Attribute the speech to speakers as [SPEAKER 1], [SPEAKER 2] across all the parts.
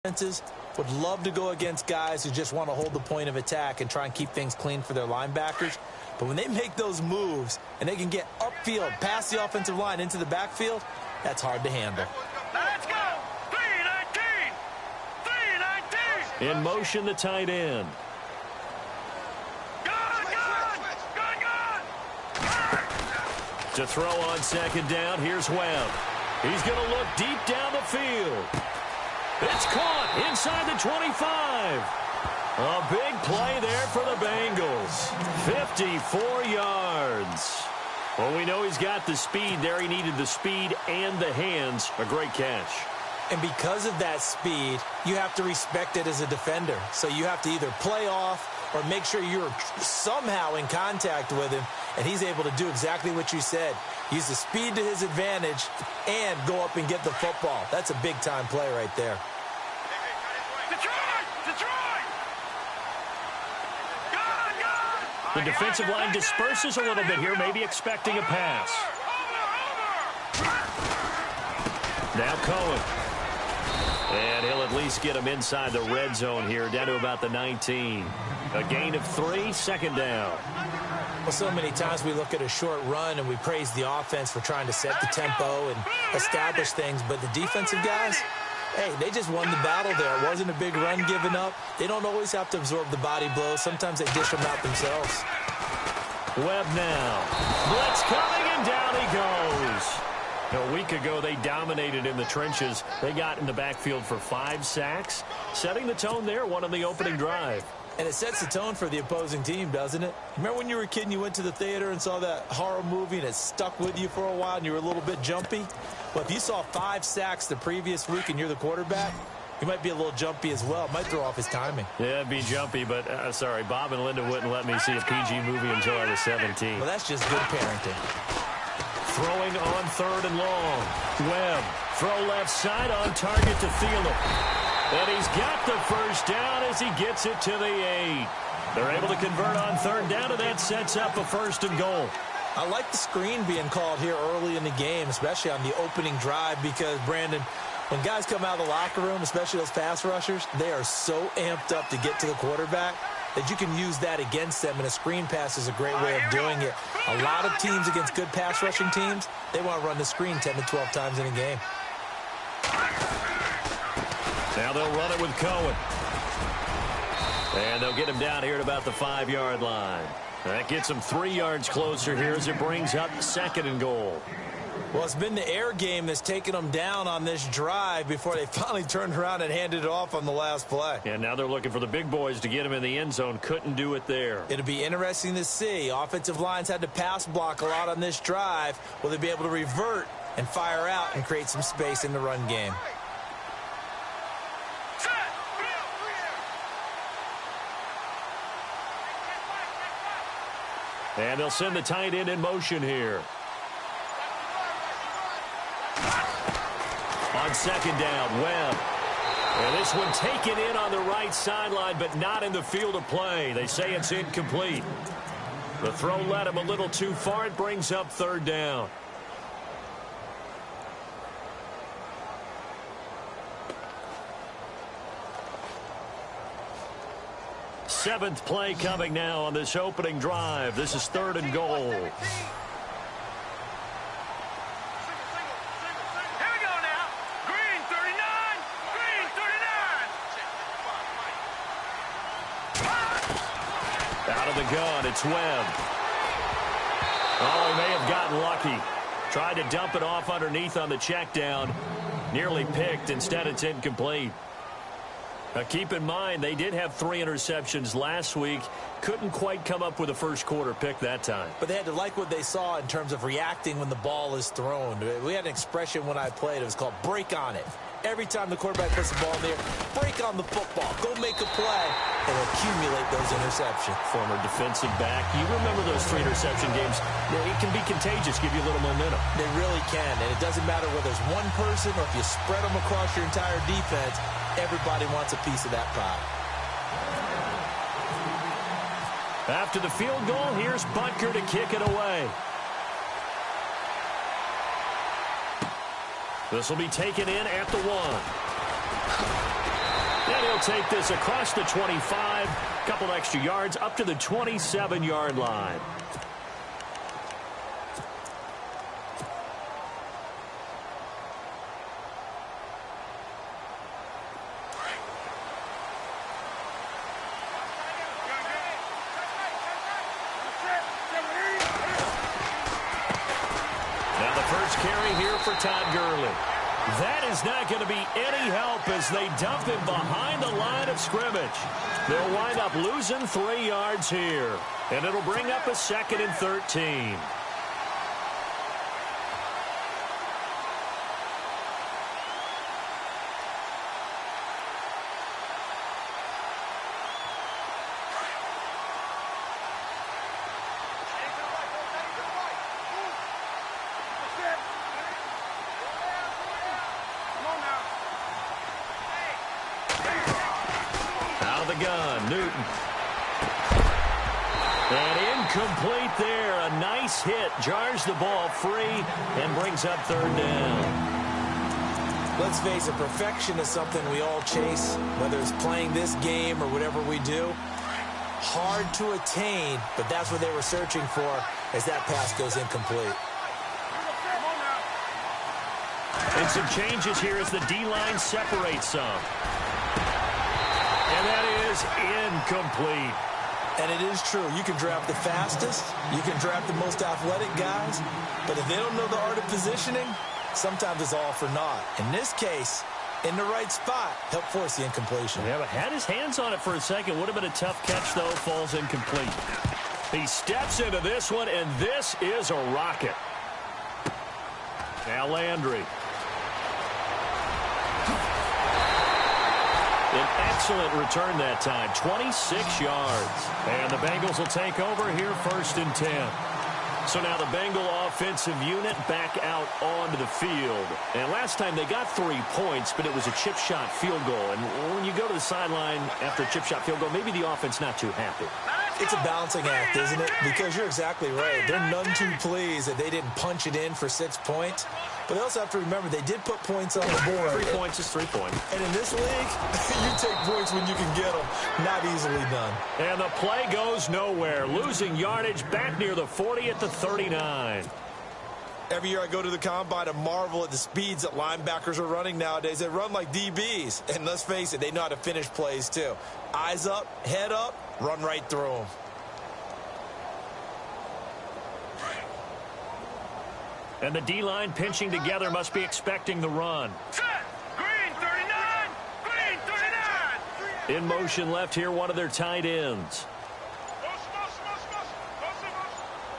[SPEAKER 1] Defenses would love to go against guys who just want to hold the point of attack and try and keep things clean for their linebackers. But when they make those moves and they can get upfield, past the offensive line into the backfield, that's hard to handle.
[SPEAKER 2] Let's go! 3-19! 3-19!
[SPEAKER 3] In motion, the tight end. To throw on second down, here's Webb. He's going to look deep down the field. It's caught inside the 25. A big play there for the Bengals. 54 yards. Well, we know he's got the speed there. He needed the speed and the hands. A great catch.
[SPEAKER 1] And because of that speed, you have to respect it as a defender. So you have to either play off or make sure you're somehow in contact with him, and he's able to do exactly what you said. Use the speed to his advantage and go up and get the football. That's a big-time play right there.
[SPEAKER 3] The defensive line disperses a little bit here, maybe expecting a pass. Now Cohen. And he'll at least get him inside the red zone here, down to about the 19. A gain of 3, second down.
[SPEAKER 1] Well, so many times we look at a short run and we praise the offense for trying to set the tempo and establish things, but the defensive guys, hey, they just won the battle there. It wasn't a big run given up. They don't always have to absorb the body blows. Sometimes they dish them out themselves.
[SPEAKER 3] Webb now. Blitz coming, and down he goes. A week ago, they dominated in the trenches. They got in the backfield for 5 sacks, setting the tone there, one on the opening drive.
[SPEAKER 1] And it sets the tone for the opposing team, doesn't it? Remember when you were a kid and you went to the theater and saw that horror movie and it stuck with you for a while and you were a little bit jumpy? Well, if you saw 5 sacks the previous week and you're the quarterback, you might be a little jumpy as well. It might throw off his timing.
[SPEAKER 3] Yeah, it'd be jumpy, but sorry, Bob and Linda wouldn't let me see a PG movie until I was 17.
[SPEAKER 1] Well, that's just good parenting.
[SPEAKER 3] Throwing on third and long. Webb, throw left side on target to Thielen. And he's got the first down as he gets it to the 8. They're able to convert on third down, and that sets up a 1st and goal.
[SPEAKER 1] I like the screen being called here early in the game, especially on the opening drive, because, Brandon, when guys come out of the locker room, especially those pass rushers, they are so amped up to get to the quarterback that you can use that against them, and a screen pass is a great way of doing it. A lot of teams against good pass rushing teams, they want to run the screen 10 to 12 times in a game.
[SPEAKER 3] Now they'll run it with Cohen. And they'll get him down here at about the 5-yard line. That gets him 3 yards closer here as it brings up 2nd and goal.
[SPEAKER 1] Well, it's been the air game that's taken them down on this drive before they finally turned around and handed it off on the last play.
[SPEAKER 3] And now they're looking for the big boys to get him in the end zone. Couldn't do it there.
[SPEAKER 1] It'll be interesting to see. Offensive lines had to pass block a lot on this drive. Will they be able to revert and fire out and create some space in the run game?
[SPEAKER 3] And they'll send the tight end in motion here. On second down, Webb. And this one taken in on the right sideline, but not in the field of play. They say it's incomplete. The throw led him a little too far. It brings up 3rd down. Seventh play coming now on this opening drive. This is 3rd and goal.
[SPEAKER 2] Here we go now. Green 39. Green 39.
[SPEAKER 3] Out of the gun, it's Webb. Oh, he may have gotten lucky. Tried to dump it off underneath on the check down. Nearly picked. Instead, it's incomplete. Now, keep in mind, they did have 3 interceptions last week. Couldn't quite come up with a first quarter pick that time.
[SPEAKER 1] But they had to like what they saw in terms of reacting when the ball is thrown. We had an expression when I played. It was called break on it. Every time the quarterback puts the ball in the air, break on the football. Go make a play and accumulate those interceptions.
[SPEAKER 3] Former defensive back. You remember those 3 interception games. It can be contagious, give you a little momentum.
[SPEAKER 1] They really can, and it doesn't matter whether it's one person or if you spread them across your entire defense. Everybody wants a piece of that pie.
[SPEAKER 3] After the field goal, here's Butker to kick it away. This will be taken in at the 1. take this across the 25, a couple extra yards up to the 27-yard line. Now the first carry here for Todd Gurley. That is not going to be any help as they dump him behind the line of scrimmage. They'll wind up losing 3 yards here, and it'll bring up a 2nd and 13. Gun, Newton. And incomplete there. A nice hit. Jars the ball free and brings up 3rd down.
[SPEAKER 1] Let's face it, perfection is something we all chase, whether it's playing this game or whatever we do. Hard to attain, but that's what they were searching for as that pass goes incomplete.
[SPEAKER 3] And some changes here as the D-line separates some. And that is incomplete.
[SPEAKER 1] And it is true. You can draft the fastest. You can draft the most athletic guys. But if they don't know the art of positioning, sometimes it's all for naught. In this case, in the right spot, helped force the incompletion.
[SPEAKER 3] Yeah, but had his hands on it for a second. Would have been a tough catch, though. Falls incomplete. He steps into this one, and this is a rocket. Now Landry. An excellent return that time, 26 yards. And the Bengals will take over here 1st and 10. So now the Bengal offensive unit back out onto the field. And last time they got 3 points, but it was a chip shot field goal. And when you go to the sideline after a chip shot field goal, maybe the offense not too happy.
[SPEAKER 1] It's a balancing act, isn't it? Because you're exactly right. They're none too pleased that they didn't punch it in for 6 points. But they also have to remember they did put points on the board.
[SPEAKER 3] 3 points is 3 points.
[SPEAKER 1] And in this league, you take points when you can get them. Not easily done.
[SPEAKER 3] And the play goes nowhere. Losing yardage back near the 40 at the 39.
[SPEAKER 1] Every year I go to the combine and marvel at the speeds that linebackers are running nowadays. They run like DBs. And let's face it, they know how to finish plays too. Eyes up, head up, run right through them.
[SPEAKER 3] And the D-line pinching together must be expecting the run.
[SPEAKER 2] Set. Green 39. Green 39.
[SPEAKER 3] In motion left here, one of their tight ends.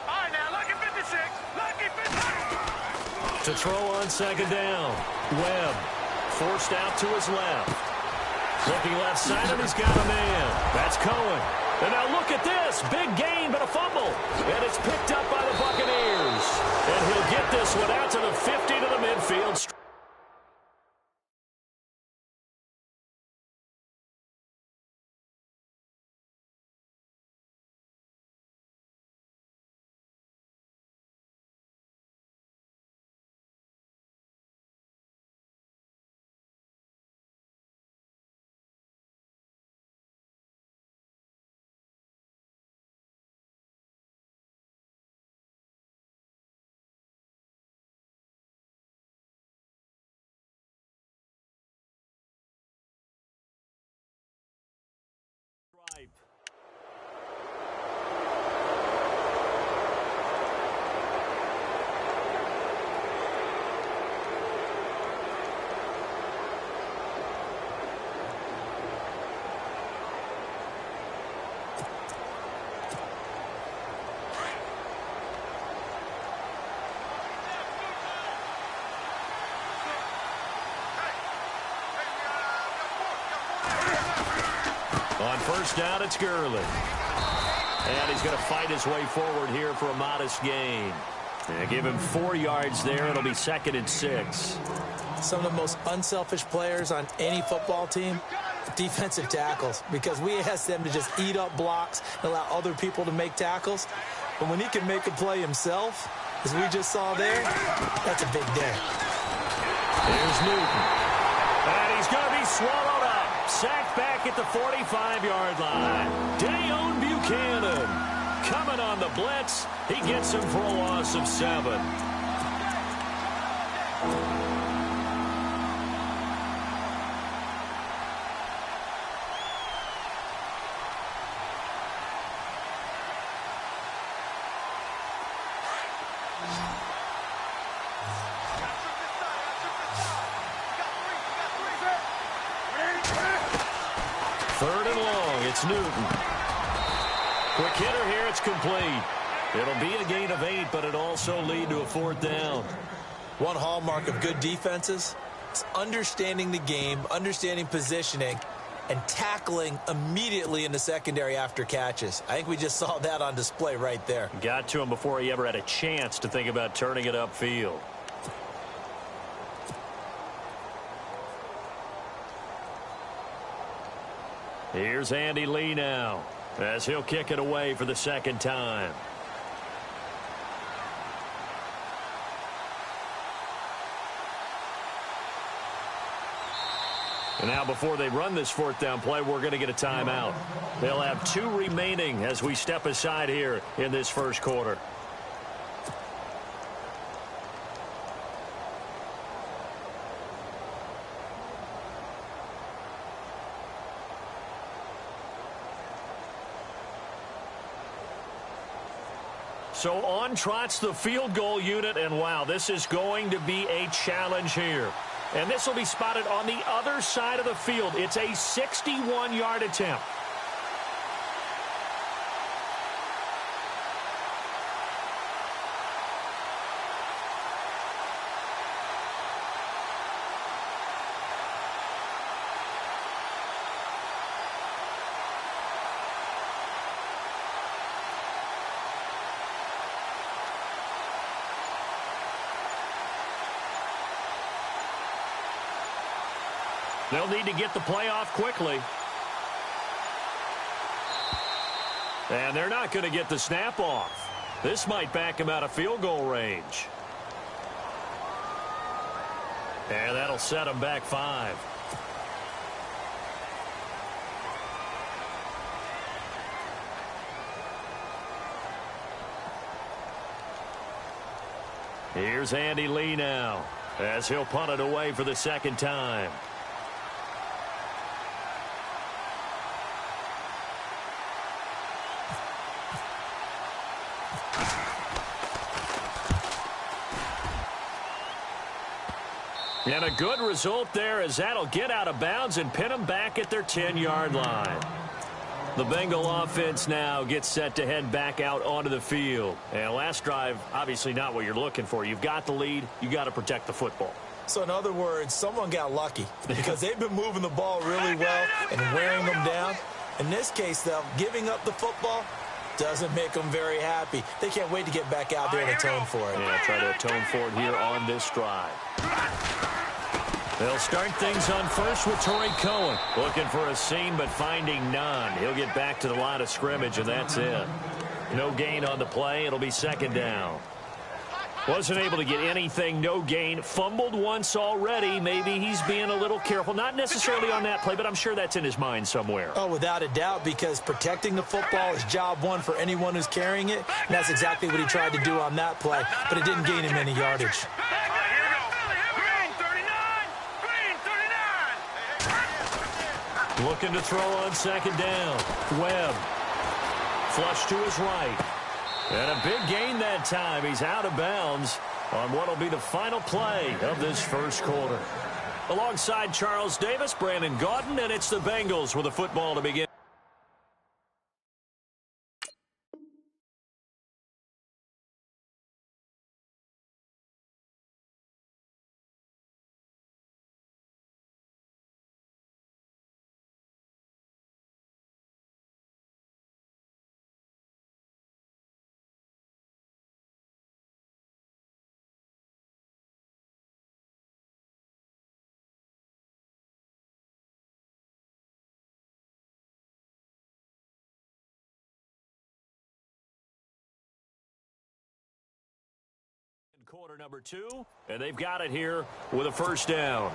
[SPEAKER 2] All right, now, lucky 56. Lucky 56.
[SPEAKER 3] To throw on 2nd down. Webb forced out to his left. Looking left side, and he's got a man. That's Cohen. And now look at this. Big gain, but a fumble. And it's picked up by the Buccaneers. And he'll get this one out to the 50 to the midfield. On 1st down, it's Gurley. And he's going to fight his way forward here for a modest gain. And give him 4 yards there. It'll be 2nd and 6.
[SPEAKER 1] Some of the most unselfish players on any football team, defensive tackles, because we ask them to just eat up blocks and allow other people to make tackles. But when he can make a play himself, as we just saw there, that's a big day.
[SPEAKER 3] Here's Newton. And he's going to be swallowed up. Sacked back back at the 45-yard line. Dayon Buchanan coming on the blitz. He gets him for a loss of 7. Third and long, it's Newton. Quick hitter here, it's complete. It'll be a gain of 8, but it also lead to a 4th down.
[SPEAKER 1] One hallmark of good defenses is understanding the game, understanding positioning, and tackling immediately in the secondary after catches. I think we just saw that on display right there.
[SPEAKER 3] Got to him before he ever had a chance to think about turning it upfield. Here's Andy Lee now, as he'll kick it away for the 2nd time. And now before they run this 4th down play, we're going to get a timeout. They'll have 2 remaining as we step aside here in this first quarter. So on trots the field goal unit, and wow, this is going to be a challenge here. And this will be spotted on the other side of the field. It's a 61-yard attempt. They'll need to get the play off quickly. And they're not going to get the snap off. This might back him out of field goal range. And that'll set him back 5. Here's Andy Lee now, as he'll punt it away for the 2nd time. And a good result there, as that'll get out of bounds and pin them back at their 10-yard line. The Bengal offense now gets set to head back out onto the field. And last drive, obviously not what you're looking for. You've got the lead. You got to protect the football.
[SPEAKER 1] So in other words, someone got lucky because they've been moving the ball really well and wearing them down. In this case, though, giving up the football doesn't make them very happy. They can't wait to get back out there and atone for it.
[SPEAKER 3] Yeah, try to atone for it here on this drive. They'll start things on first with Torrey Cohen. Looking for a seam, but finding none. He'll get back to the line of scrimmage, and that's it. No gain on the play. It'll be 2nd down. Wasn't able to get anything, no gain. Fumbled once already. Maybe he's being a little careful. Not necessarily on that play, but I'm sure that's in his mind somewhere.
[SPEAKER 1] Oh, without a doubt, because protecting the football is job one for anyone who's carrying it. And that's exactly what he tried to do on that play, but it didn't gain him any yardage.
[SPEAKER 3] Looking to throw on 2nd down. Webb. Flush to his right. And a big gain that time. He's out of bounds on what will be the final play of this first quarter. Alongside Charles Davis, Brandon Gaudin, and it's the Bengals with the football to begin. Quarter number 2, and they've got it here with a 1st down.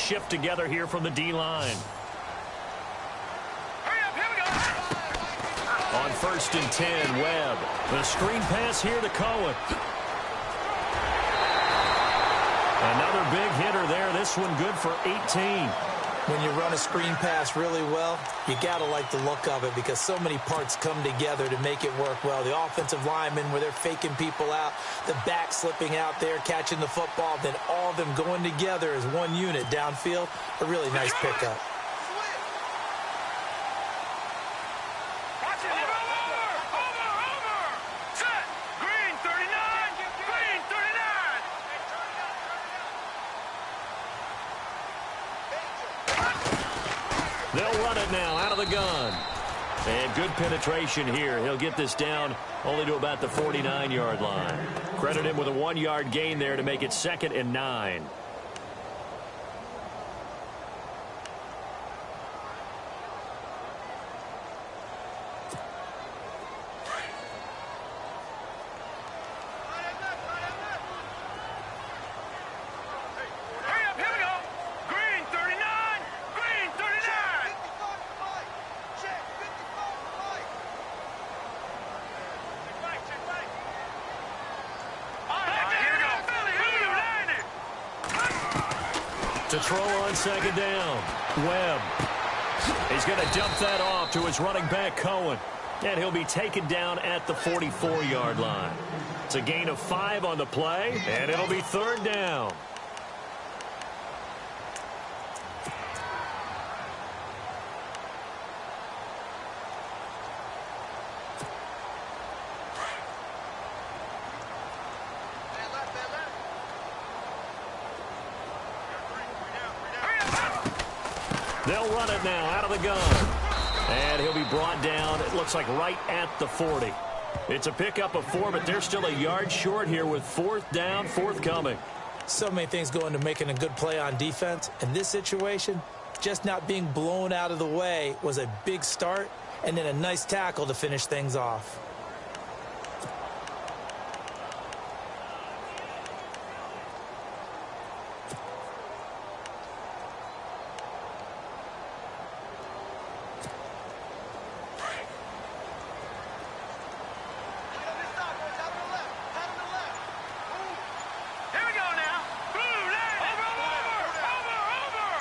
[SPEAKER 3] shift together here from the D-line.
[SPEAKER 2] Hurry up, here we go.
[SPEAKER 3] On 1st and 10, Webb. The screen pass here to Cohen. Another big hitter there. This one good for 18.
[SPEAKER 1] When you run a screen pass really well, you got to like the look of it because so many parts come together to make it work well. The offensive linemen where they're faking people out, the back slipping out there, catching the football, then all of them going together as one unit downfield. A really nice pickup.
[SPEAKER 2] Watch it. Over. Set. Green 39. Green 39.
[SPEAKER 3] They'll run it now out of the gun. And good penetration here. He'll get this down only to about the 49-yard line. Credit him with a 1-yard gain there to make it 2nd and 9.
[SPEAKER 2] Hurry up, here we go. Green 39. Green 39. Here we go.
[SPEAKER 3] To throw on 2nd down. Webb. He's going to dump that off to his running back, Cohen. And he'll be taken down at the 44-yard line. It's a gain of 5 on the play, and it'll be 3rd down. They'll run it now out of the gun. And he'll be brought down, it looks like right at the 40. It's a pickup of 4, but they're still a yard short here with 4th down, forthcoming.
[SPEAKER 1] So many things go into making a good play on defense. In this situation, just not being blown out of the way was a big start, and then a nice tackle to finish things off.
[SPEAKER 2] Here we go now. Blue line. Over.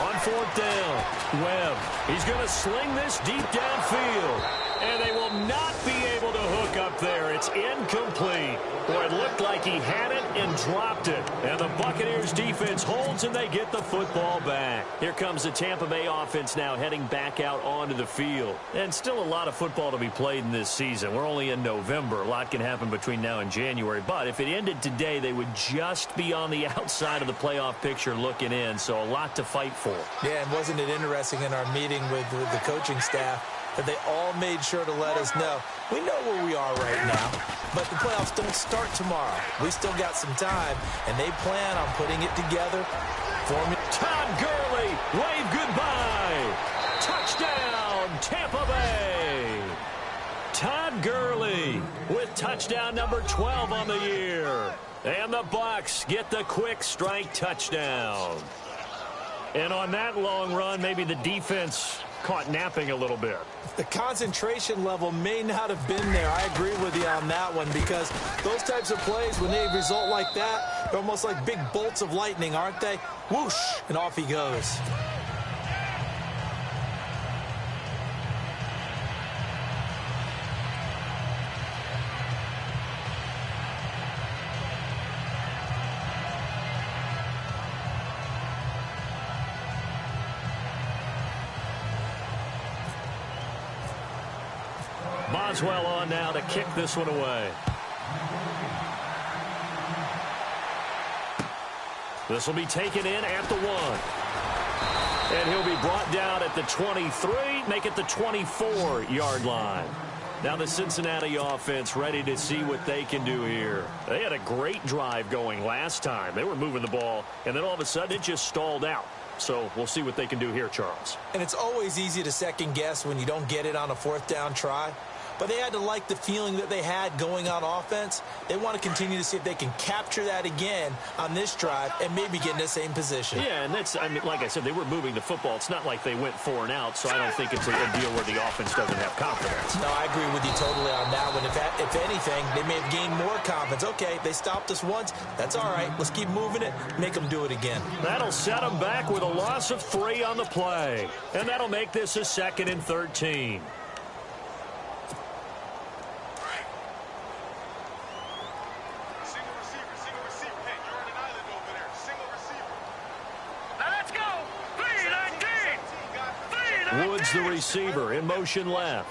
[SPEAKER 3] On 4th down, Webb. He's going to sling this deep downfield. And they will not be able to hook up there. It's incomplete. Boy, it looked like he had it and dropped it. And the Buccaneers defense holds and they get the football back. Here comes the Tampa Bay offense now heading back out onto the field. And still a lot of football to be played in this season. We're only in November. A lot can happen between now and January. But if it ended today, they would just be on the outside of the playoff picture looking in. So a lot to fight for.
[SPEAKER 1] Yeah, and wasn't it interesting in our meeting with the coaching staff that they all made sure to let us know, we know where we are right now, but the playoffs don't start tomorrow. We still got some time, and they plan on putting it together.
[SPEAKER 3] Todd Gurley, wave goodbye. Touchdown, Tampa Bay. Todd Gurley with touchdown number 12 on the year. And the Bucs get the quick strike touchdown. And on that long run, maybe the defense caught napping a little bit.
[SPEAKER 1] The concentration level may not have been there. I agree with you on that one because those types of plays, when they result like that, they're almost like big bolts of lightning, aren't they? Whoosh, and off he goes.
[SPEAKER 3] Boswell on now to kick this one away. This will be taken in at the 1. And he'll be brought down at the 23, make it the 24-yard line. Now the Cincinnati offense ready to see what they can do here. They had a great drive going last time. They were moving the ball, and then all of a sudden it just stalled out. So we'll see what they can do here, Charles.
[SPEAKER 1] And it's always easy to second guess when you don't get it on a 4th down try. but they had to like the feeling that they had going on offense. They want to continue to see if they can capture that again on this drive and maybe get in the same position.
[SPEAKER 3] Yeah, and that's, I mean, like I said, they were moving the football. It's not like they went 4 and out, so I don't think it's a deal where the offense doesn't have confidence.
[SPEAKER 1] No, I agree with you totally on that one. If anything, they may have gained more confidence. Okay, they stopped us once. That's all right. Let's keep moving it, make them do it again.
[SPEAKER 3] That'll set them back with a loss of 3 on the play. And that'll make this a 2nd and 13. Woods, the receiver, in motion left.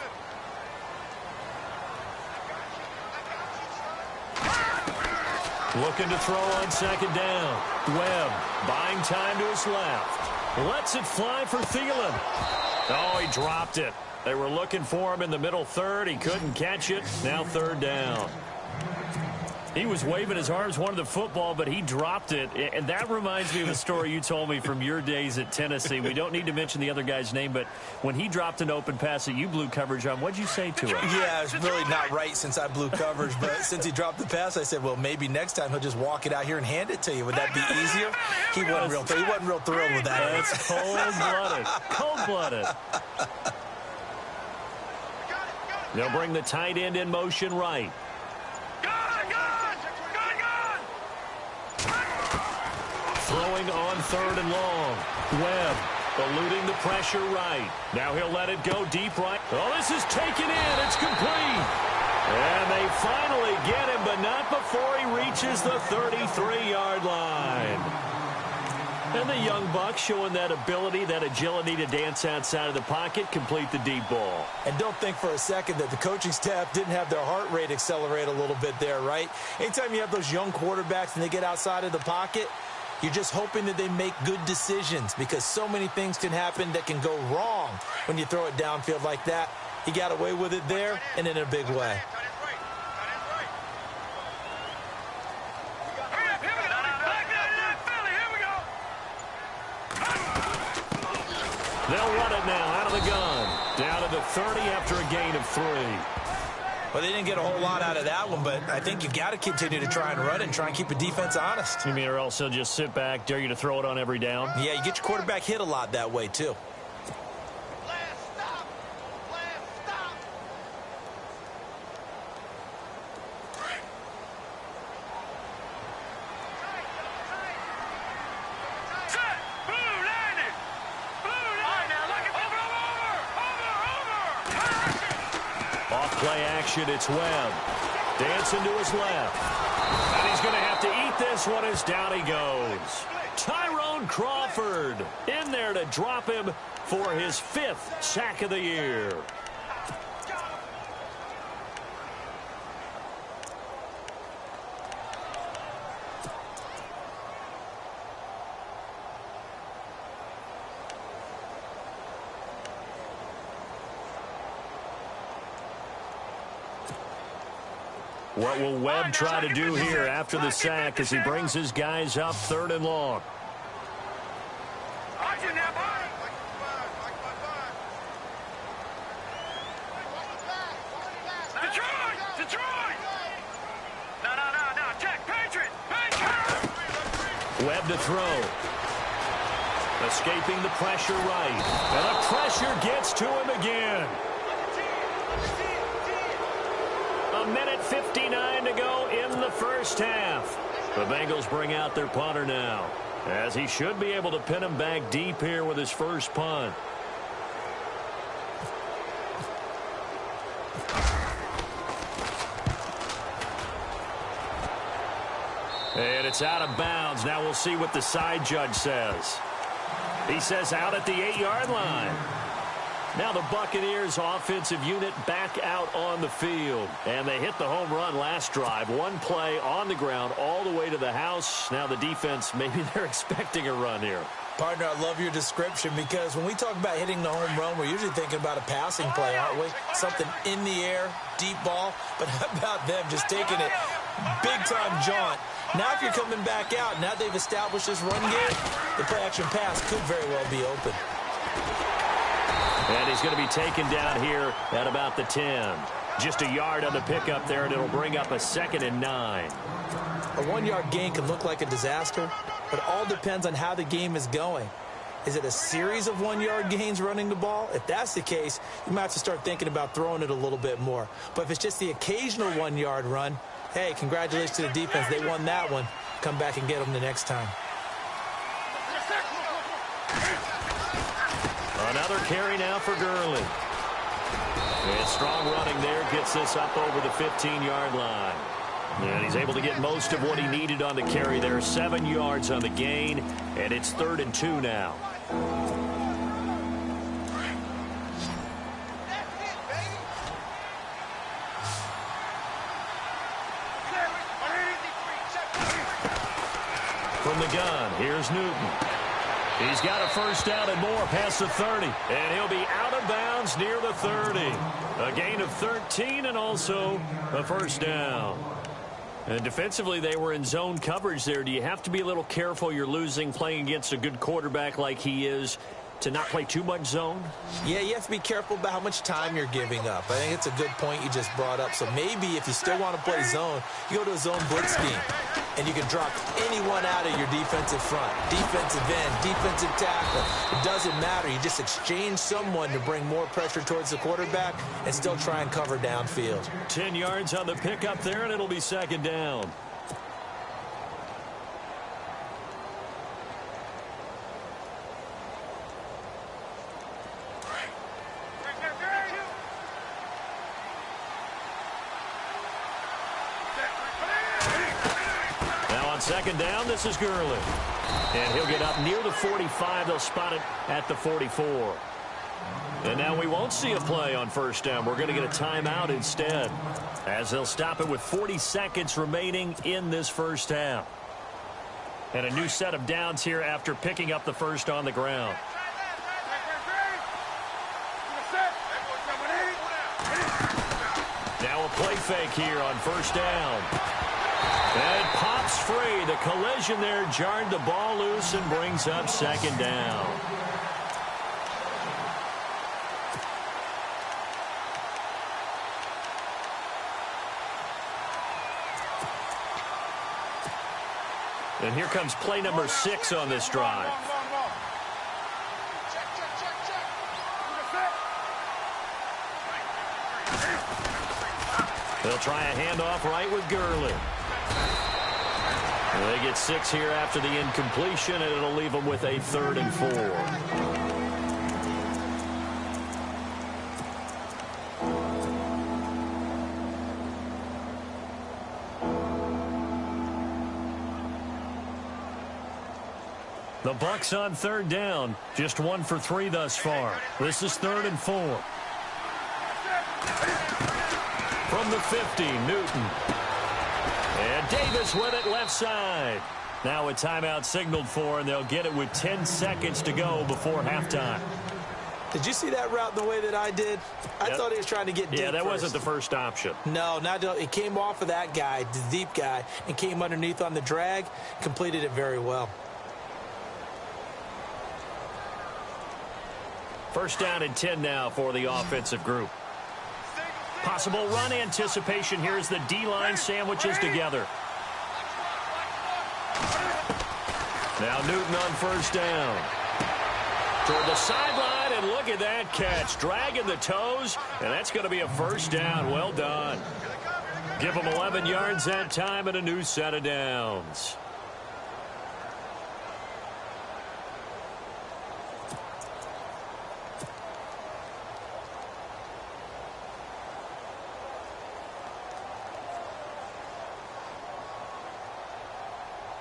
[SPEAKER 3] Looking to throw on 2nd down. Webb buying time to his left. Lets it fly for Thielen. Oh, he dropped it. They were looking for him in the middle third. He couldn't catch it. Now 3rd down. He was waving his arms, wanted the football, but he dropped it. And that reminds me of a story you told me from your days at Tennessee. We don't need to mention the other guy's name, but when he dropped an open pass that you blew coverage on, what'd you say to him?
[SPEAKER 1] Yeah, it's really not right since I blew coverage, but since he dropped the pass, I said, well, maybe next time he'll just walk it out here and hand it to you. Would that be easier? He wasn't real thrilled with that.
[SPEAKER 3] That's cold-blooded. Cold-blooded. They'll bring the tight end in motion right. Throwing on 3rd and long. Webb eluding the pressure right. Now he'll let it go deep right. Oh, this is taken in. It's complete. And they finally get him, but not before he reaches the 33-yard line. And the young buck showing that ability, that agility to dance outside of the pocket, complete the deep ball.
[SPEAKER 1] And don't think for a second that the coaching staff didn't have their heart rate accelerate a little bit there, right? Anytime you have those young quarterbacks and they get outside of the pocket, you're just hoping that they make good decisions because so many things can happen that can go wrong when you throw it downfield like that. He got away with it there and in a big way.
[SPEAKER 3] They'll run it now out of the gun. Down to the 30 after a gain of 3.
[SPEAKER 1] Well, they didn't get a whole lot out of that one, but I think you've got to continue to try and run it and try and keep the defense honest.
[SPEAKER 3] You mean or else they'll just sit back, dare you to throw it on every down?
[SPEAKER 1] Yeah, you get your quarterback hit a lot that way, too.
[SPEAKER 3] Play action, it's Webb. Dancing to his left. And he's going to have to eat this one as down he goes. Tyrone Crawford in there to drop him for his 5th sack of the year. What will Webb try to do here after the sack as he brings his guys up 3rd and long?
[SPEAKER 2] Detroit! No, check, Patriot!
[SPEAKER 3] Webb to throw. Escaping the pressure right. And the pressure gets to him again. A minute 59 to go in the first half. The Bengals bring out their punter now, as he should be able to pin him back deep here with his first punt. And it's out of bounds. Now we'll see what the side judge says. He says out at the 8-yard line. Now the Buccaneers offensive unit back out on the field. And they hit the home run last drive. One play on the ground all the way to the house. Now the defense, maybe they're expecting a run here.
[SPEAKER 1] Partner, I love your description because when we talk about hitting the home run, we're usually thinking about a passing play, aren't we? Something in the air, deep ball. But how about them just taking it big-time jaunt? Now if you're coming back out, now they've established this run game, the play-action pass could very well be open.
[SPEAKER 3] And he's going to be taken down here at about the 10. Just a yard on the pickup there, and it'll bring up a 2nd and 9.
[SPEAKER 1] A 1-yard gain can look like a disaster, but it all depends on how the game is going. Is it a series of 1-yard gains running the ball? If that's the case, you might have to start thinking about throwing it a little bit more. But if it's just the occasional 1-yard run, hey, congratulations to the defense. They won that one. Come back and get them the next time.
[SPEAKER 3] Another carry now for Gurley. And strong running there gets this up over the 15-yard line. And he's able to get most of what he needed on the carry there. 7 yards on the gain, and it's 3rd and 2 now. From the gun, here's Newton. He's got a first down and more past the 30. And he'll be out of bounds near the 30. A gain of 13 and also a first down. And defensively, they were in zone coverage there. Do you have to be a little careful? You're losing playing against a good quarterback like he is to not play too much zone?
[SPEAKER 1] Yeah, you have to be careful about how much time you're giving up. I think it's a good point you just brought up. So maybe if you still want to play zone, you go to a zone blitz scheme. And you can drop anyone out of your defensive front. Defensive end, defensive tackle. It doesn't matter. You just exchange someone to bring more pressure towards the quarterback and still try and cover downfield.
[SPEAKER 3] 10 yards on the pickup there, and it'll be 2nd down. Now on 2nd down, this is Gurley. And he'll get up near the 45. They'll spot it at the 44. And now we won't see a play on 1st down. We're going to get a timeout instead, as they'll stop it with 40 seconds remaining in this first half. And a new set of downs here after picking up the first on the ground. Now a play fake here on 1st down. And it pops free. The collision there jarred the ball loose and brings up 2nd down. And here comes play number 6 on this drive. They'll try a handoff right with Gurley. And they get 6 here after the incompletion, and it'll leave them with a 3rd and 4. The Bucs on 3rd down. Just 1 for 3 thus far. This is 3rd and 4. From the 50, Newton. And Davis with it left side. Now a timeout signaled for, and they'll get it with 10 seconds to go before halftime.
[SPEAKER 1] Did you see that route the way that I did? I thought he was trying to get deep.
[SPEAKER 3] Yeah, that
[SPEAKER 1] first.
[SPEAKER 3] wasn't the first option.
[SPEAKER 1] No, it came off of that guy, the deep guy, and came underneath on the drag. Completed it very well.
[SPEAKER 3] 1st down and 10 now for the offensive group. Possible run anticipation here as the D-line sandwiches together. Now Newton on 1st down. Toward the sideline, and look at that catch. Dragging the toes, and that's going to be a 1st down. Well done. Give them 11 yards that time and a new set of downs.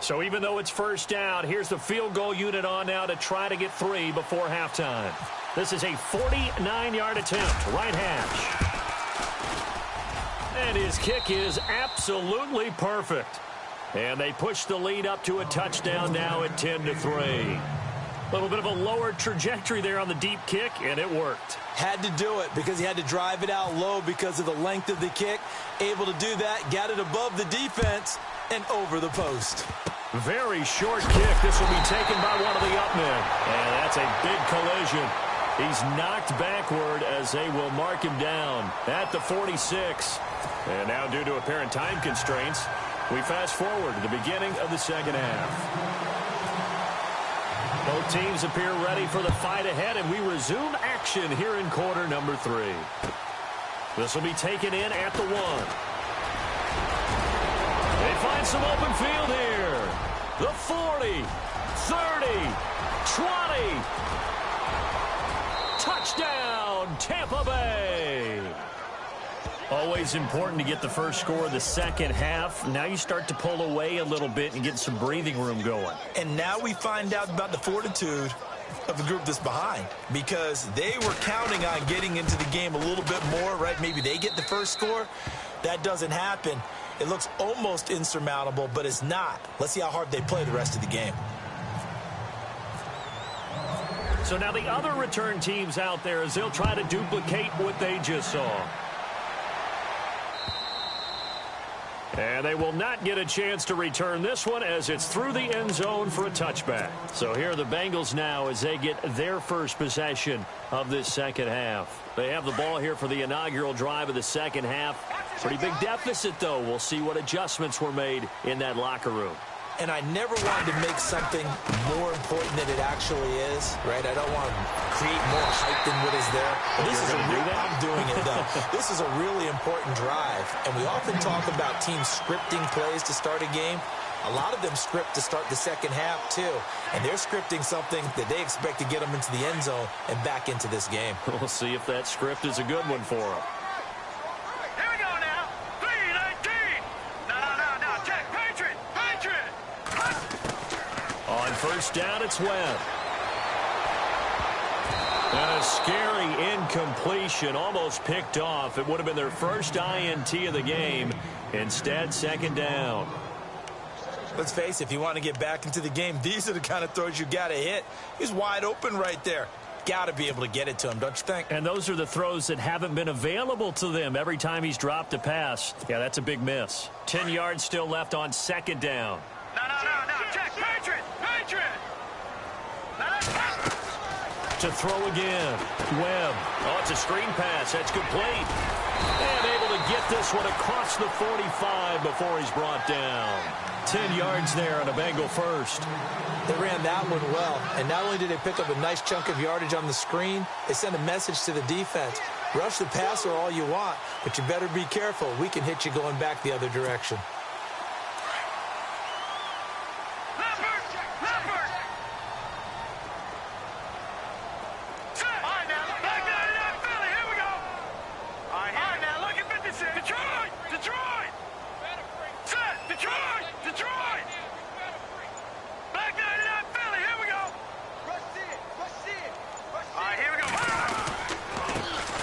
[SPEAKER 3] So even though it's 1st down, here's the field goal unit on now to try to get 3 before halftime. This is a 49-yard attempt, right hash. And his kick is absolutely perfect. And they push the lead up to a touchdown now at 10-3. A little bit of a lower trajectory there on the deep kick, and it worked.
[SPEAKER 1] Had to do it because he had to drive it out low because of the length of the kick. Able to do that, got it above the defense and over the post.
[SPEAKER 3] Very short kick. This will be taken by one of the upmen. And that's a big collision. He's knocked backward as they will mark him down at the 46. And now, due to apparent time constraints, we fast forward to the beginning of the second half. Both teams appear ready for the fight ahead, and we resume action here in quarter number 3. This will be taken in at the 1. They find some open field here. The 40, 30, 20. Touchdown, Tampa Bay. Always important to get the first score of the second half. Now you start to pull away a little bit and get some breathing room going.
[SPEAKER 1] And now we find out about the fortitude of the group that's behind, because they were counting on getting into the game a little bit more, right? Maybe they get the first score. That doesn't happen. It looks almost insurmountable, but it's not. Let's see how hard they play the rest of the game.
[SPEAKER 3] So now the other return teams out there, as they'll try to duplicate what they just saw. And they will not get a chance to return this one, as it's through the end zone for a touchback. So here are the Bengals now as they get their first possession of this second half. They have the ball here for the inaugural drive of the second half. Pretty big deficit, though. We'll see what adjustments were made in that locker room.
[SPEAKER 1] And I never wanted to make something more important than it actually is, right? I don't want to create more hype than what is there. But this is I'm doing it, though. This is a really important drive. And we often talk about teams scripting plays to start a game. A lot of them script to start the second half, too. And they're scripting something that they expect to get them into the end zone and back into this game.
[SPEAKER 3] We'll see if that script is a good one for them.
[SPEAKER 2] Here we go now. 3-19. No. Check. Patriot.
[SPEAKER 3] On first down, it's Webb. And a scary incompletion, almost picked off. It would have been their first INT of the game. Instead, second down.
[SPEAKER 1] Let's face it, if you want to get back into the game, these are the kind of throws you got to hit. He's wide open right there. Got to be able to get it to him, don't you think?
[SPEAKER 3] And those are the throws that haven't been available to them every time he's dropped a pass. Yeah, that's a big miss. 10 yards still left on second down.
[SPEAKER 2] No. Check. Patriot.
[SPEAKER 3] To throw again. Webb. Oh, it's a screen pass. That's complete. And able to get this one across the 45 before he's brought down. 10 yards there on a Bengal first.
[SPEAKER 1] They ran that one well. And not only did they pick up a nice chunk of yardage on the screen, they sent a message to the defense. Rush the passer all you want, but you better be careful. We can hit you going back the other direction.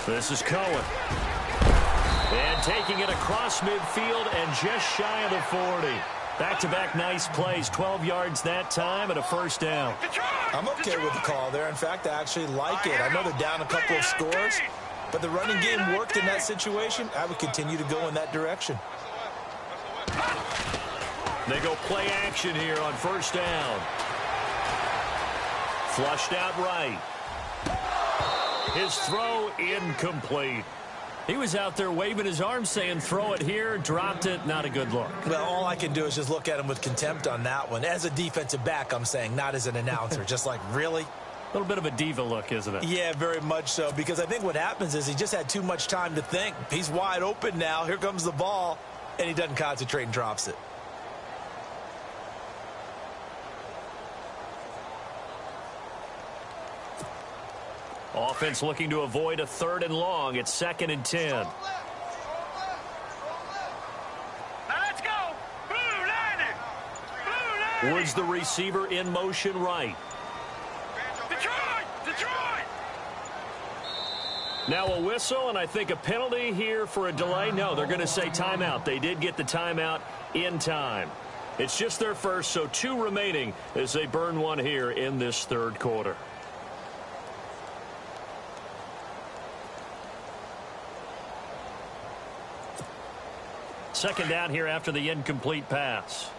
[SPEAKER 3] This is Cohen. And taking it across midfield and just shy of the 40. Back-to-back nice plays. 12 yards that time and a first down.
[SPEAKER 1] I'm okay with the call there. In fact, I actually like it. I know they're down a couple of scores, but the running game worked in that situation. I would continue to go in that direction.
[SPEAKER 3] They go play action here on first down. Flushed out right. His throw incomplete. He was out there waving his arms saying throw it here, dropped it, not a good look.
[SPEAKER 1] Well, all I can do is just look at him with contempt on that one. As a defensive back, I'm saying, not as an announcer. Just like, really?
[SPEAKER 3] A little bit of a diva look, isn't it?
[SPEAKER 1] Yeah, very much so, because I think what happens is he just had too much time to think. He's wide open now. Here comes the ball, and he doesn't concentrate and drops it.
[SPEAKER 3] Offense looking to avoid a 3rd and long. It's 2nd and 10.
[SPEAKER 2] Now let's go. Blue line.
[SPEAKER 3] Woods the receiver in motion right.
[SPEAKER 2] Detroit.
[SPEAKER 3] Now a whistle, and I think a penalty here for a delay. No, they're going to say timeout. They did get the timeout in time. It's just their first, so 2 remaining as they burn one here in this 3rd quarter. Second down here after the incomplete pass.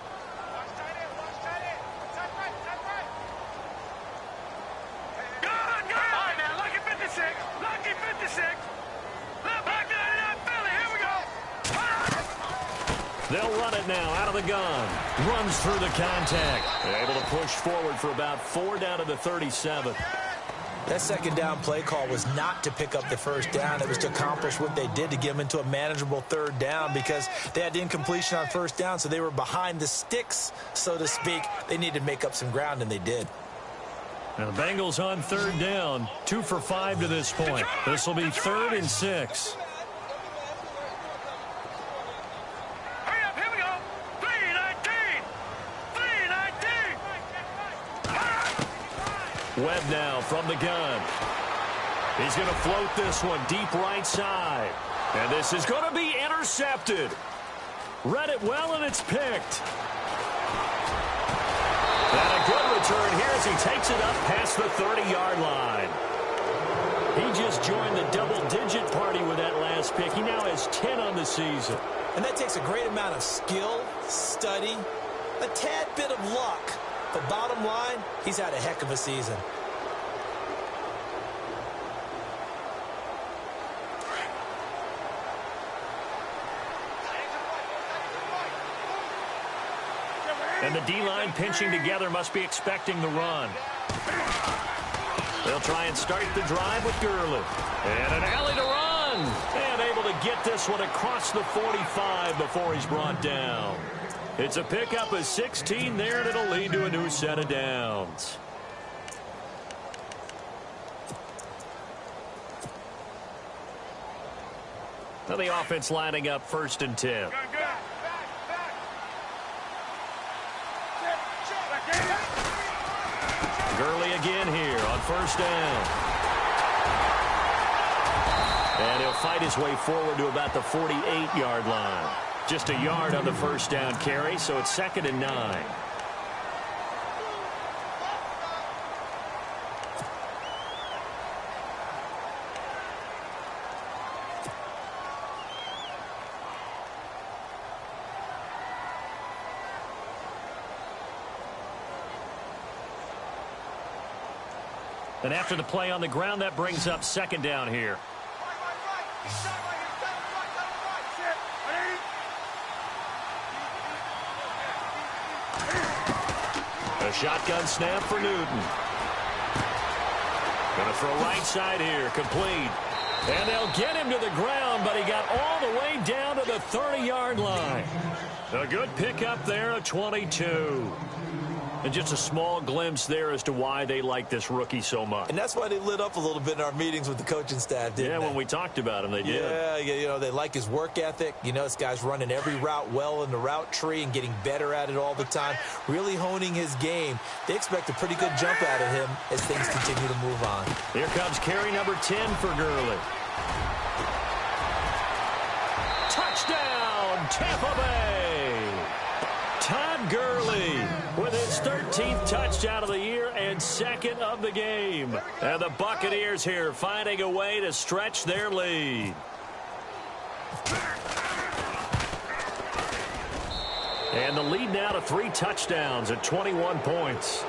[SPEAKER 3] They'll run it now out of the gun. Runs through the contact. They're able to push forward for about 4 down to the 37.
[SPEAKER 1] That second down play call was not to pick up the first down. It was to accomplish what they did to get them into a manageable third down because they had incompletion on first down, so they were behind the sticks, so to speak. They needed to make up some ground, and they did.
[SPEAKER 3] Now the Bengals on third down, 2 for 5 to this point. This will be 3rd and 6.
[SPEAKER 2] Hurry up, here we go. 3-19. 3-19.
[SPEAKER 3] Webb now from the gun. He's going to float this one deep right side. And this is going to be intercepted. Read it well, and it's picked. And a good return here as he takes it up past the 30-yard line. He just joined the double-digit party with that last pick. He now has 10 on the season.
[SPEAKER 1] And that takes a great amount of skill, study, a tad bit of luck. But bottom line, he's had a heck of a season.
[SPEAKER 3] And the D-line pinching together must be expecting the run. They'll try and start the drive with Gurley. And an alley to run. And able to get this one across the 45 before he's brought down. It's a pickup of 16 there, and it'll lead to a new set of downs. Now the offense lining up 1st and 10. Gurley again here on 1st down. And he'll fight his way forward to about the 48-yard line. Just a yard on the 1st down carry, so it's 2nd and 9. And after the play on the ground, that brings up 2nd down here. A shotgun snap for Newton. Going to throw right side here, complete. And they'll get him to the ground, but he got all the way down to the 30-yard line. A good pickup there, a 22. And just a small glimpse there as to why they like this rookie so much.
[SPEAKER 1] And that's why they lit up a little bit in our meetings with the coaching staff, didn't they?
[SPEAKER 3] Yeah, when we talked about him, they did.
[SPEAKER 1] Yeah, you know, they like his work ethic. You know, this guy's running every route well in the route tree and getting better at it all the time, really honing his game. They expect a pretty good jump out of him as things continue to move on.
[SPEAKER 3] Here comes carry number 10 for Gurley. Touchdown, Tampa Bay! Todd Gurley with his 13th touchdown of the year and 2nd of the game. And the Buccaneers here finding a way to stretch their lead. And the lead now to 3 touchdowns at 21 points.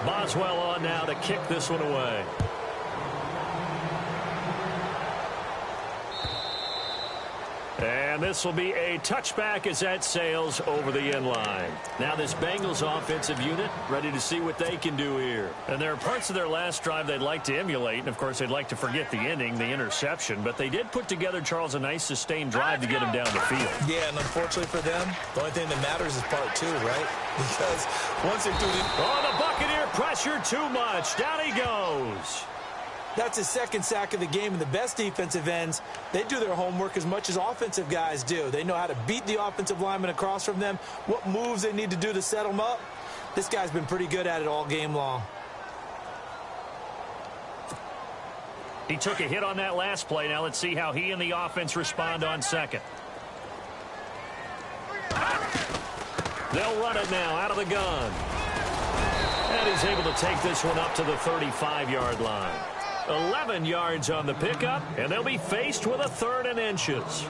[SPEAKER 3] Boswell on now to kick this one away. And this will be a touchback as that sails over the end line. Now this Bengals offensive unit ready to see what they can do here. And there are parts of their last drive they'd like to emulate. And, of course, they'd like to forget the ending, the interception. But they did put together, Charles, a nice sustained drive to get him down the field.
[SPEAKER 1] Yeah, and unfortunately for them, the only thing that matters is part 2, right? Because once they're through the...
[SPEAKER 3] Oh, the Buccaneer pressure too much. Down he goes.
[SPEAKER 1] That's his 2nd sack of the game, and the best defensive ends, they do their homework as much as offensive guys do. They know how to beat the offensive lineman across from them, what moves they need to do to set them up. This guy's been pretty good at it all game long.
[SPEAKER 3] He took a hit on that last play. Now let's see how he and the offense respond on 2nd. They'll run it now out of the gun. And he's able to take this one up to the 35-yard line. 11 yards on the pickup, and they'll be faced with a 3rd and inches.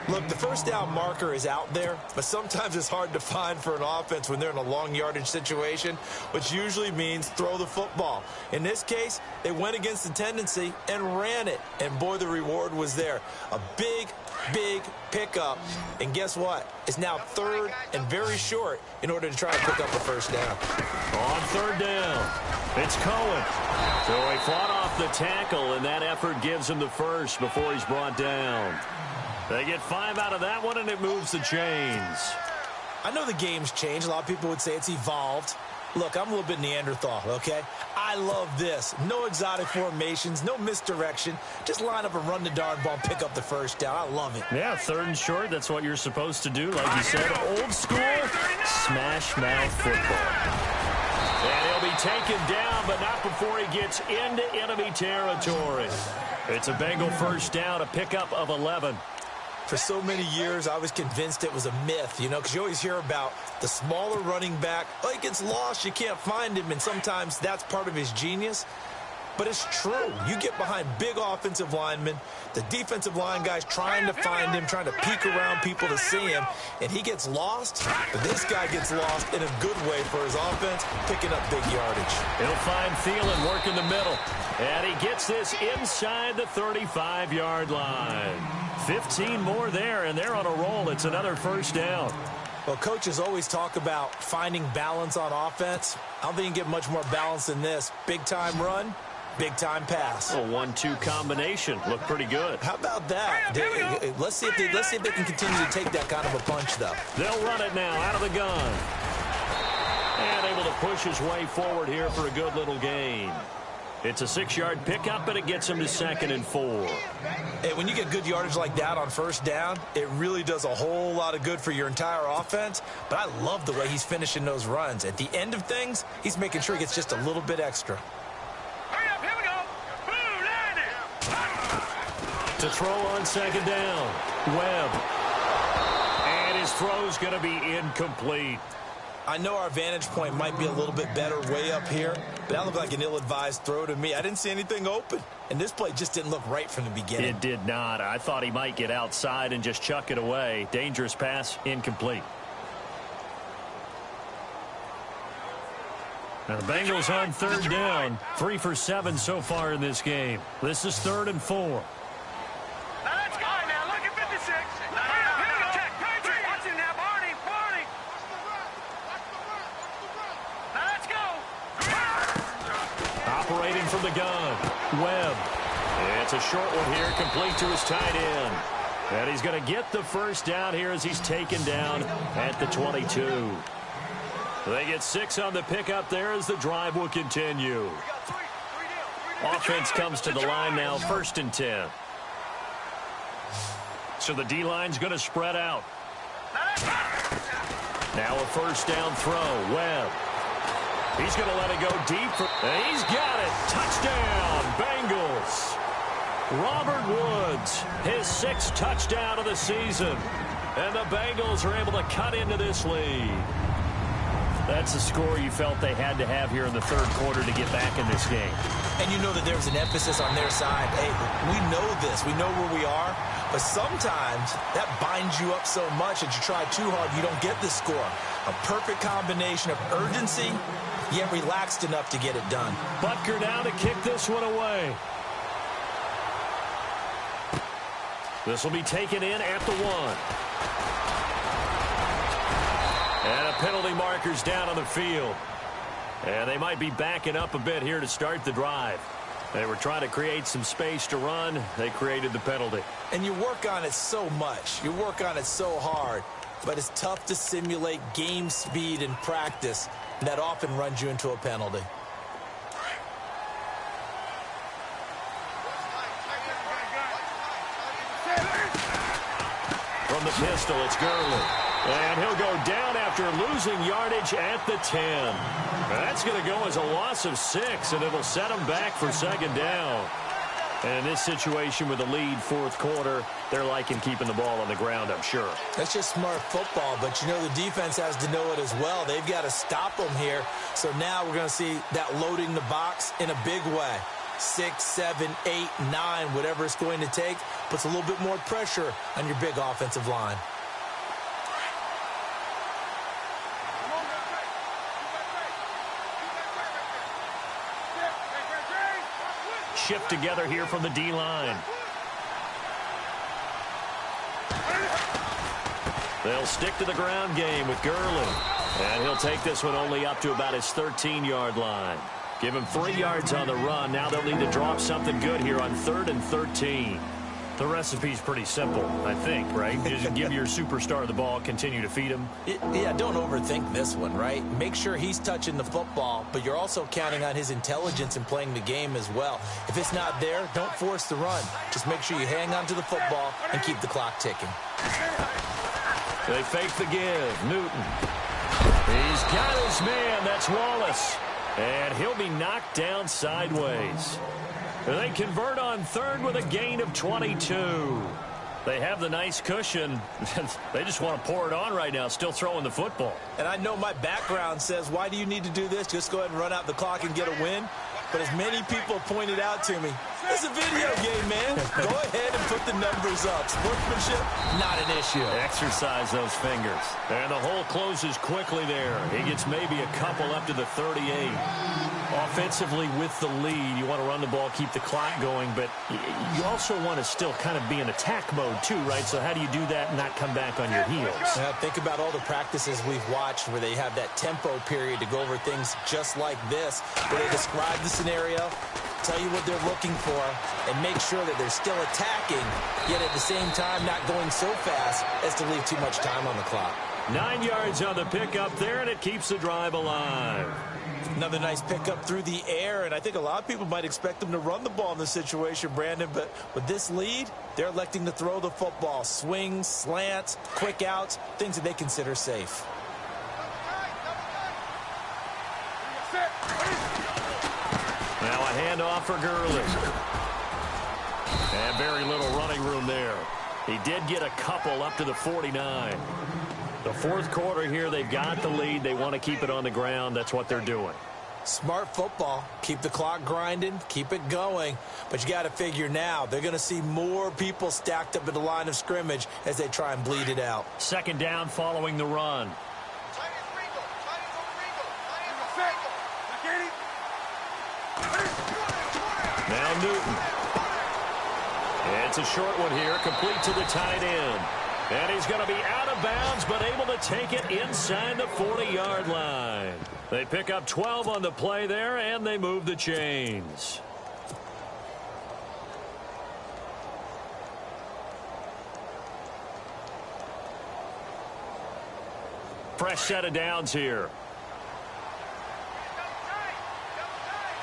[SPEAKER 1] Look, the first down marker is out there, but sometimes it's hard to find for an offense when they're in a long yardage situation, which usually means throw the football. In this case, they went against the tendency and ran it, and boy, the reward was there. A big pickup, and guess what? It's now third and very short in order to try to pick up a first down.
[SPEAKER 3] On third down, it's Cohen. So he fought off the tackle, and that effort gives him the first before he's brought down. They get 5 out of that one, and it moves the chains.
[SPEAKER 1] I know the game's changed. A lot of people would say it's evolved. Look, I'm a little bit Neanderthal, okay? I love this. No exotic formations, no misdirection. Just line up and run the darn ball and pick up the first down. I love it.
[SPEAKER 3] Yeah, third and short, that's what you're supposed to do. Like you said, old school, smash mouth football. And he'll be taken down, but not before he gets into enemy territory. It's a Bengal first down, a pickup of 11.
[SPEAKER 1] For so many years, I was convinced it was a myth, you know, because you always hear about the smaller running back. Oh, he gets lost, you can't find him, and sometimes that's part of his genius. But it's true. You get behind big offensive linemen, the defensive line guys trying to find him, trying to peek around people to see him, and he gets lost. But this guy gets lost in a good way for his offense, picking up big yardage.
[SPEAKER 3] He'll find Thielen working the middle, and he gets this inside the 35-yard line. 15 more there, and they're on a roll. It's another first down.
[SPEAKER 1] Well, coaches always talk about finding balance on offense. I don't think you can get much more balance than this. Big-time run, big-time pass.
[SPEAKER 3] A 1-2 combination. Looked pretty good.
[SPEAKER 1] How about that? Let's see if they can continue to take that kind of a punch, though.
[SPEAKER 3] They'll run it now out of the gun. And able to push his way forward here for a good little gain. It's a 6-yard pickup, and it gets him to 2nd and 4.
[SPEAKER 1] Hey, when you get good yardage like that on first down, it really does a whole lot of good for your entire offense. But I love the way he's finishing those runs. At the end of things, he's making sure he gets just a little bit extra.
[SPEAKER 2] Hurry up, here we go. Boom, landed.
[SPEAKER 3] To throw on 2nd down, Webb. And his throw's going to be incomplete.
[SPEAKER 1] I know our vantage point might be a little bit better way up here, but that looked like an ill-advised throw to me. I didn't see anything open, and this play just didn't look right from the beginning.
[SPEAKER 3] It did not. I thought he might get outside and just chuck it away. Dangerous pass, incomplete. Now the Bengals on 3rd down. 3 for 7 so far in this game. This is 3rd and 4.
[SPEAKER 2] Now let's go. Now look at 56. Here we go. Check. Patrick. Watch him now, Barney. Now let's go.
[SPEAKER 3] Operating from the gun, Webb. It's a short one here, complete to his tight end. And he's going to get the first down here as he's taken down at the 22. They get 6 on the pickup there as the drive will continue. Offense comes to the line now, 1st and 10. So the D-line's going to spread out. Now a first down throw, Webb. He's going to let it go deep. And he's got it. Touchdown, Bengals. Robert Woods, his 6th touchdown of the season. And the Bengals are able to cut into this lead. That's a score you felt they had to have here in the 3rd quarter to get back in this game.
[SPEAKER 1] And you know that there was an emphasis on their side. Hey, we know this. We know where we are. But sometimes that binds you up so much that you try too hard, you don't get the score. A perfect combination of urgency, yet relaxed enough to get it done.
[SPEAKER 3] Butker now to kick this one away. This will be taken in at the 1. And a penalty marker's down on the field. And they might be backing up a bit here to start the drive. They were trying to create some space to run. They created the penalty.
[SPEAKER 1] And you work on it so much. You work on it so hard. But it's tough to simulate game speed in practice. And that often runs you into a penalty.
[SPEAKER 3] From the pistol, it's Gurley. And he'll go down after losing yardage at the 10. That's going to go as a loss of 6, and it'll set him back for 2nd down. And in this situation with the lead 4th quarter, they're liking keeping the ball on the ground, I'm sure.
[SPEAKER 1] That's just smart football, but you know the defense has to know it as well. They've got to stop them here. So now we're going to see that loading the box in a big way. 6, 7, 8, 9, whatever it's going to take, puts a little bit more pressure on your big offensive line.
[SPEAKER 3] Shift together here from the D-line. They'll stick to the ground game with Gurley. And he'll take this one only up to about his 13-yard line. Give him 3 yards on the run. Now they'll need to drop something good here on 3rd and 13. The recipe's pretty simple, I think, right? Just give your superstar the ball, continue to feed him.
[SPEAKER 1] Yeah, don't overthink this one, right? Make sure he's touching the football, but you're also counting on his intelligence in playing the game as well. If it's not there, don't force the run. Just make sure you hang on to the football and keep the clock ticking.
[SPEAKER 3] They fake the give. Newton. He's got his man. That's Wallace. And he'll be knocked down sideways. They convert on 3rd with a gain of 22. They have the nice cushion. They just want to pour it on right now, still throwing the football.
[SPEAKER 1] And I know my background says, why do you need to do this? Just go ahead and run out the clock and get a win. But as many people pointed out to me, it's a video game, man. Go ahead and put the numbers up. Sportsmanship, not an issue.
[SPEAKER 3] Exercise those fingers. And the hole closes quickly there. He gets maybe a couple up to the 38. Offensively with the lead, you want to run the ball, keep the clock going, but you also want to still kind of be in attack mode too, right? So how do you do that and not come back on your heels?
[SPEAKER 1] Think about all the practices we've watched where they have that tempo period to go over things just like this, where they describe the scenario, tell you what they're looking for, and make sure that they're still attacking, yet at the same time not going so fast as to leave too much time on the clock.
[SPEAKER 3] 9 yards on the pickup there, and it keeps the drive alive.
[SPEAKER 1] Another nice pickup through the air, and I think a lot of people might expect them to run the ball in this situation, Brandon, but with this lead, they're electing to throw the football. Swings, slants, quick outs, things that they consider safe.
[SPEAKER 3] Now a handoff for Gurley. And very little running room there. He did get a couple up to the 49. The 4th quarter here, they've got the lead. They want to keep it on the ground. That's what they're doing.
[SPEAKER 1] Smart football. Keep the clock grinding. Keep it going. But you got to figure now, they're going to see more people stacked up at the line of scrimmage as they try and bleed it out.
[SPEAKER 3] 2nd down following the run. Now Newton. It's a short one here, complete to the tight end. And he's going to be out of bounds, but able to take it inside the 40-yard line. They pick up 12 on the play there, and they move the chains. Fresh set of downs here.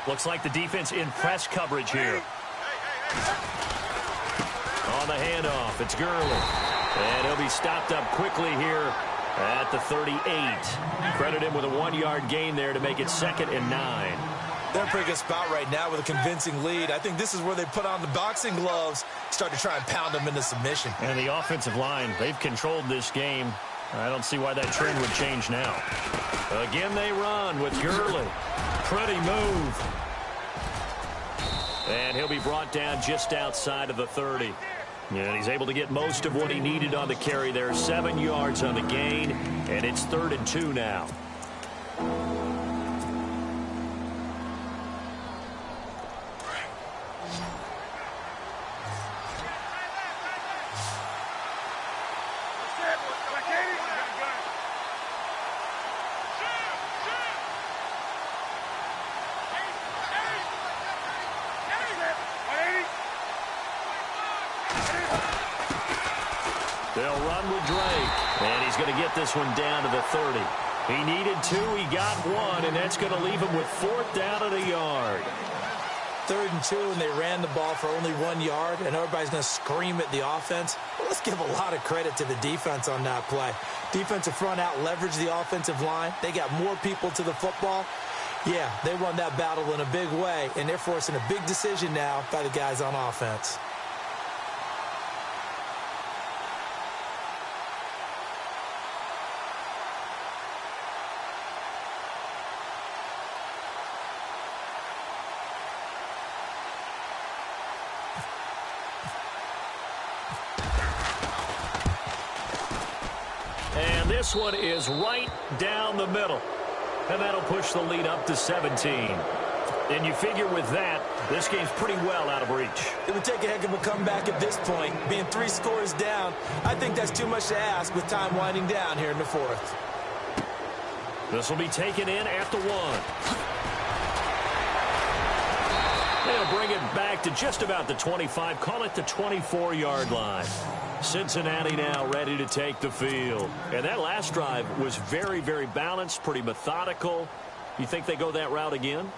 [SPEAKER 3] Looks like the defense in press coverage here. On the handoff, it's Gurley. And he'll be stopped up quickly here at the 38. Credit him with a 1-yard gain there to make it 2nd and 9.
[SPEAKER 1] They're in a pretty good spot right now with a convincing lead. I think this is where they put on the boxing gloves, start to try and pound them into submission.
[SPEAKER 3] And the offensive line, they've controlled this game. I don't see why that trend would change now. Again, they run with Gurley. Pretty move. And he'll be brought down just outside of the 30. And he's able to get most of what he needed on the carry there. 7 yards on the gain, and it's 3rd and 2 now. They'll run with Drake, and he's going to get this one down to the 30. He needed 2, he got 1, and that's going to leave him with 4th down at a yard.
[SPEAKER 1] 3rd and 2, and they ran the ball for only 1 yard, and everybody's going to scream at the offense. Well, let's give a lot of credit to the defense on that play. Defensive front out leveraged the offensive line. They got more people to the football. Yeah, they won that battle in a big way, and they're forcing a big decision now by the guys on offense.
[SPEAKER 3] This one is right down the middle. And that'll push the lead up to 17. And you figure with that, this game's pretty well out of reach.
[SPEAKER 1] It would take a heck of a comeback at this point. Being 3 scores down, I think that's too much to ask with time winding down here in the fourth.
[SPEAKER 3] This will be taken in at the 1. They'll bring it back to just about the 25, call it the 24-yard line. Cincinnati now ready to take the field. And that last drive was very, very balanced, pretty methodical. You think they go that route again?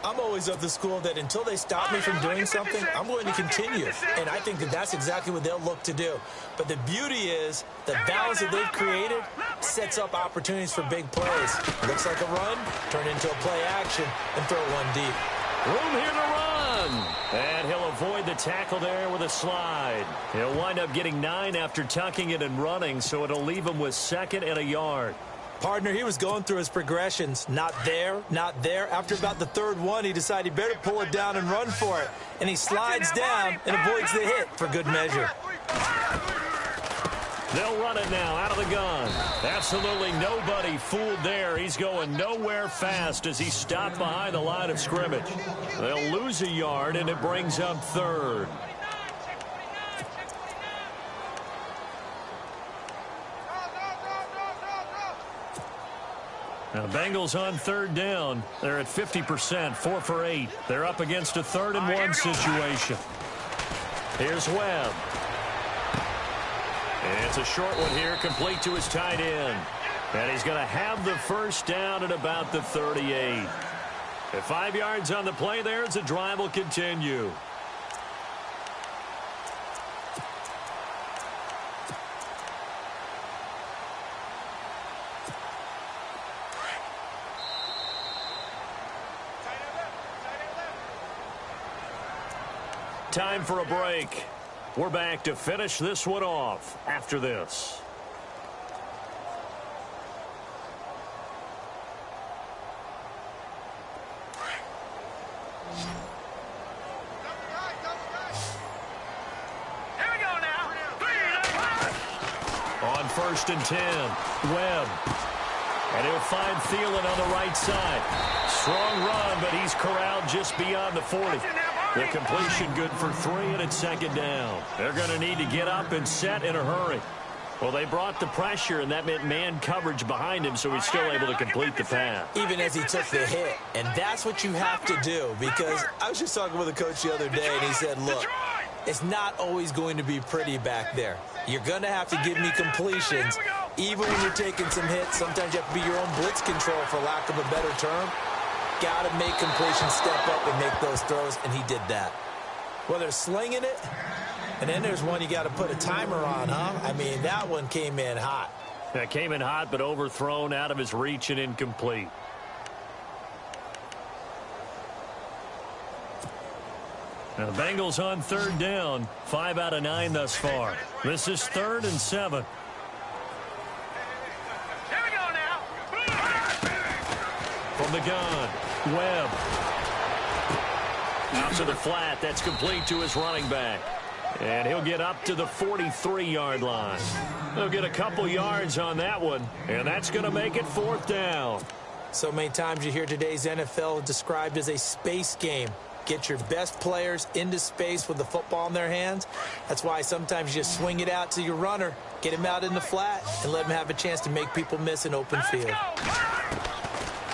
[SPEAKER 1] I'm always of the school that until they stop me from doing something, I'm going to continue. And I think that that's exactly what they'll look to do. But the beauty is the balance that they've created sets up opportunities for big plays. Looks like a run, turn into a play action, and throw one deep.
[SPEAKER 3] Room here to run. And he'll avoid the tackle there with a slide. He'll wind up getting 9 after tucking it and running, so it'll leave him with 2nd and a yard.
[SPEAKER 1] Partner, he was going through his progressions. Not there, not there. After about the 3rd one, he decided he better pull it down and run for it. And he slides down and avoids the hit for good measure.
[SPEAKER 3] They'll run it now out of the gun. Absolutely nobody fooled there. He's going nowhere fast as he stopped behind the line of scrimmage. They'll lose a yard, and it brings up 3rd. Now, Bengals on 3rd down. They're at 50%, 4 for 8. They're up against a 3rd and 1 situation. Here's Webb. And it's a short one here, complete to his tight end. And he's going to have the first down at about the 38. At 5 yards on the play there, as the drive will continue. Time for a break. We're back to finish this one off after this.
[SPEAKER 2] Here we go now. 3,
[SPEAKER 3] On 1st and 10, Webb. And he'll find Thielen on the right side. Strong run, but he's corralled just beyond the 40. The completion good for 3, and it's 2nd down. They're going to need to get up and set in a hurry. Well, they brought the pressure, and that meant man coverage behind him, so he's still able to complete the pass.
[SPEAKER 1] Even as he took the hit. And that's what you have to do, because I was just talking with a coach the other day, and he said, look, it's not always going to be pretty back there. You're going to have to give me completions. Even when you're taking some hits, sometimes you have to be your own blitz control, for lack of a better term. Got to make completions step up and make those throws, and he did that. Well, they're slinging it, and then there's one you got to put a timer on, huh? I mean, that one came in hot.
[SPEAKER 3] That came in hot, but overthrown, out of his reach, and incomplete. Now, the Bengals on 3rd down, 5 out of 9 thus far. This is 3rd and 7.
[SPEAKER 2] Here we go now.
[SPEAKER 3] From the gun, Webb. Out to the flat. That's complete to his running back. And he'll get up to the 43-yard line. He'll get a couple yards on that one, and that's going to make it 4th down.
[SPEAKER 1] So many times you hear today's NFL described as a space game. Get your best players into space with the football in their hands. That's why sometimes you just swing it out to your runner, get him out in the flat, and let him have a chance to make people miss an open field.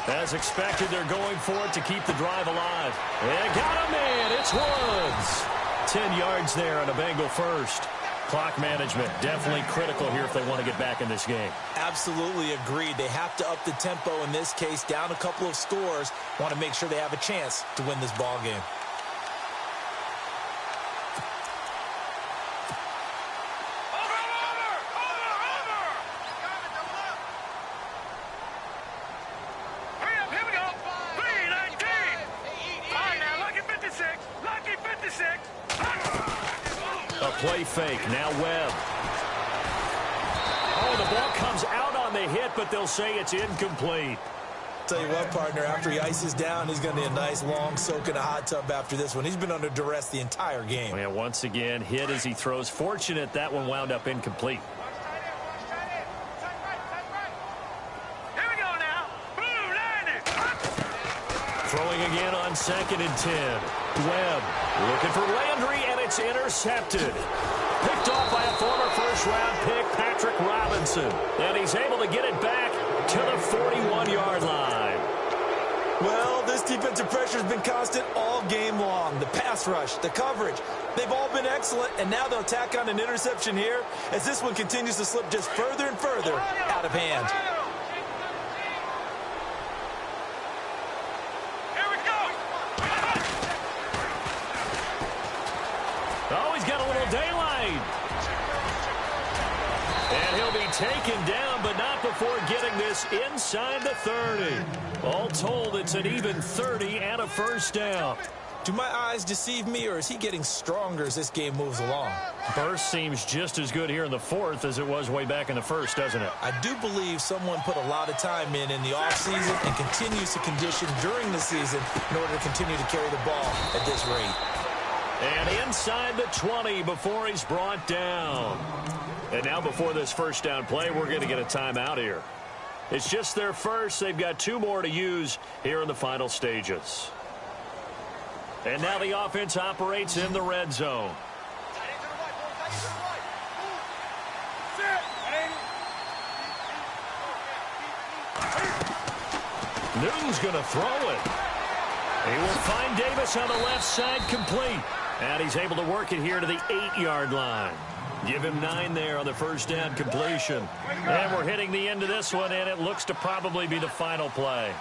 [SPEAKER 3] As expected, they're going for it to keep the drive alive. And got him in. It's Woods. 10 yards there on a Bengal first. Clock management definitely critical here if they want to get back in this game.
[SPEAKER 1] Absolutely agreed. They have to up the tempo in this case, down a couple of scores. Want to make sure they have a chance to win this ball game.
[SPEAKER 3] Play fake. Now Webb. Oh, the ball comes out on the hit, but they'll say it's incomplete.
[SPEAKER 1] Tell you what, partner, after he ices down, he's going to need a nice long soak in a hot tub after this one. He's been under duress the entire game.
[SPEAKER 3] And once again, hit as he throws. Fortunate that one wound up incomplete. Throwing again on 2nd and 10. Webb looking for Landry, and it's intercepted. Picked off by a former first-round pick, Patrick Robinson. And he's able to get it back to the 41-yard line.
[SPEAKER 1] Well, this defensive pressure has been constant all game long. The pass rush, the coverage, they've all been excellent, and now they'll tack on an interception here as this one continues to slip just further and further out of hand.
[SPEAKER 2] Here we go.
[SPEAKER 3] Oh, he's got a little daylight. And he'll be taken down, but not before getting this inside the 30. All told, it's an even 30 and a first down.
[SPEAKER 1] Do my eyes deceive me, or is he getting stronger as this game moves along?
[SPEAKER 3] Burst seems just as good here in the 4th as it was way back in the 1st, doesn't it?
[SPEAKER 1] I do believe someone put a lot of time in the offseason and continues to condition during the season in order to continue to carry the ball at this rate.
[SPEAKER 3] And inside the 20 before he's brought down. And now before this first down play, we're going to get a timeout here. It's just their first. They've got 2 more to use here in the final stages. And now the offense operates in the red zone. Newton's going to throw it. He will find Davis on the left side, complete. And he's able to work it here to the 8-yard line. Give him 9 there on the first down completion. And we're hitting the end of this one, and it looks to probably be the final play.